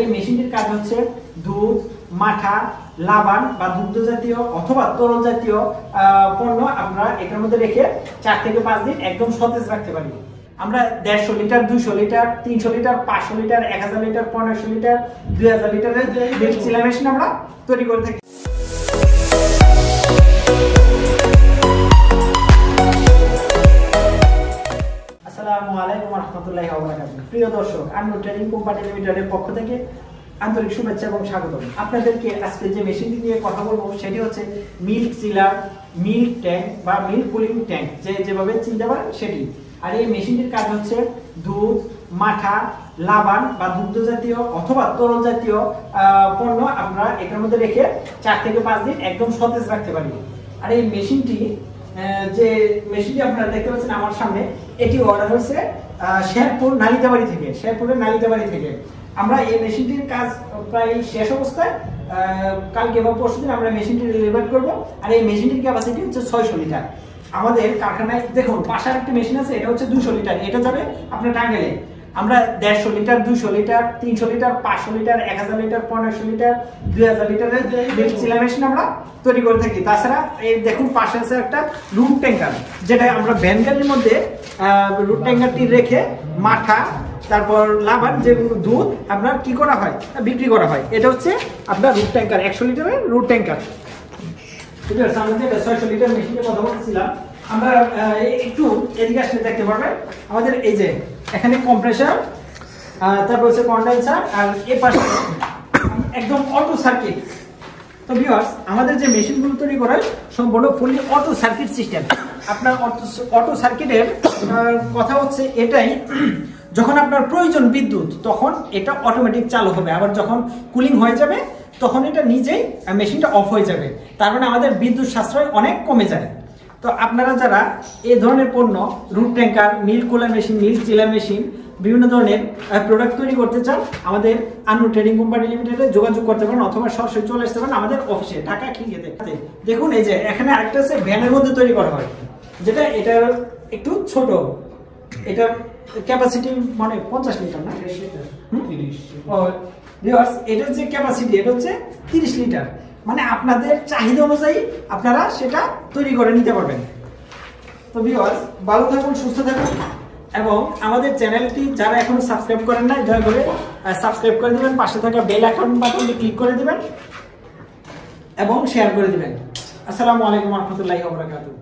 এই মেশিনটির কাজ হচ্ছে দুধ, মাঠা, লাবান বা দুগ্ধ জাতীয় অথবা তরল জাতীয় পণ্য আমরা এটার মধ্যে রেখে 4 থেকে 5 দিন একদম সতেজ রাখতে পারি। আমরা 150 litre, 200 litre, 300 litre, 500 litre, 1000 litre, 1500 litre, 2000 লিটারের মিল্ক চিলার মেশিন আমরা তৈরি করে থাকি। আসসালামু আলাইকুম ওয়া রাহমাতুল্লাহি ওয়া বারাকাতুহু। প্রিয় দর্শক, আনমোল ট্রেডিং কোম্পানি লিমিটেডের পক্ষ থেকে আন্তরিক শুভেচ্ছা এবং স্বাগতম। আপনাদেরকে আজকে যে মেশিনটি নিয়ে কথা বলবো সেটি হচ্ছে মিল্ক চিলার, মিল্ক ট্যাঙ্ক বা মিল্ক কুলিং ট্যাঙ্ক, যেভাবে চিনতে পারেন সেটি। আর এই মেশিনটির কাজ হচ্ছে দুধ, মাঠা, লাবান বা দুগ্ধ জাতীয় অথবা তরল জাতীয় পণ্য আমরা এটার মধ্যে রেখে 4 থেকে 5 দিন একদম সতেজ রাখতে পারি। আর এই মেশিনটি যে মেশিনটি আপনারা দেখতে পাচ্ছেন আমার সামনে, এটি অর্ডার হয়েছে শেরপুর নালিতাবাড়ি থেকে। শেরপুরের নালিতাবাড়ি থেকে আমরা এই মেশিনটির কাজ প্রায় শেষ অবস্থায়, কালকে বা পরশুদিন আমরা মেশিনটি ডেলিভার করব। আর এই মেশিনটির ক্যাপাসিটি হচ্ছে 600 লিটার। আমাদের কারখানায় দেখুন পাশে একটা মেশিন আছে, এটা হচ্ছে 200 লিটার, এটা যাবে আপনার টাঙ্গাইলে। আমরা 150 litre, 200 litre, 300 litre, 500 litre, 1000 litre, 1500 litre, 2000 লিটারের মিল্ক চিলার মেশিন আমরা তৈরি করে থাকি। তাছাড়া এই দেখুন পাশে আছে একটা রুট ট্যাঙ্কার, যেটা আমরা ভ্যান গাড়ির মধ্যে রুট ট্যাঙ্কারটি রেখে মাঠা, তারপর লাবান যেগুলো দুধ আপনার কি করা হয়, বিক্রি করা হয়। এটা হচ্ছে আপনার রুট ট্যাঙ্কার, 100 লিটারের রুট ট্যাঙ্কার। ঠিক আছে, আমরা যে 600 লিটার মেশিনের কথা বলছিলাম, আমরা একটু এদিকে আসলে দেখতে পারবেন আমাদের এই যে এখানে কম্প্রেসার, তারপর হচ্ছে কন্ডেন্সার, আর এই পাশে একদম অটো সার্কিট। তো ভিউয়ার্স, আমাদের যে মেশিনগুলো তৈরি করা হয় সম্পূর্ণ ফুললি অটো সার্কিট সিস্টেম। আপনার অটো সার্কিটের কথা হচ্ছে এটাই, যখন আপনার প্রয়োজন বিদ্যুৎ তখন এটা অটোমেটিক চালু হবে, আবার যখন কুলিং হয়ে যাবে তখন এটা নিজেই মেশিনটা অফ হয়ে যাবে। তার মানে আমাদের বিদ্যুৎ সাশ্রয় অনেক কমে যায়। তো আপনারা যারা এই ধরনের পণ্য, route tanker, milk cooler machine, milk chiller machine, বিভিন্ন ধরনের প্রোডাক্ট তৈরি করতে চান, আমাদের আনমোল ট্রেডিং কোম্পানি লিমিটেডে যোগাযোগ করতে পারেন অথবা সরাসরি চলে আসতে পারেন আমাদের অফিসে, ঢাকা খিলগাঁওতে। দেখুন এই যে এখানে আরেকটা আছে ভ্যানের মধ্যে তৈরি করা হয়, যেটা এটা একটু ছোট, এটা ক্যাপাসিটি মানে 50 লিটার না 30 লিটার। ভিউয়ার্স, এটার যে ক্যাপাসিটি এটা হচ্ছে 30 লিটার। মানে আপনাদের চাহিদা অনুযায়ী আপনারা সেটা তৈরি করে নিতে পারবেন। তো ভিউয়ার্স, ভালো থাকুন, সুস্থ থাকুন, এবং আমাদের চ্যানেলটি যারা এখনো সাবস্ক্রাইব করেন না দয়া করে সাবস্ক্রাইব করে দিবেন, পাশে থাকা বেল আইকন বাটনটি ক্লিক করে দিবেন এবং শেয়ার করে দিবেন। আসসালামু আলাইকুম ওয়া রাহমাতুল্লাহি ওয়া বারাকাতুহু।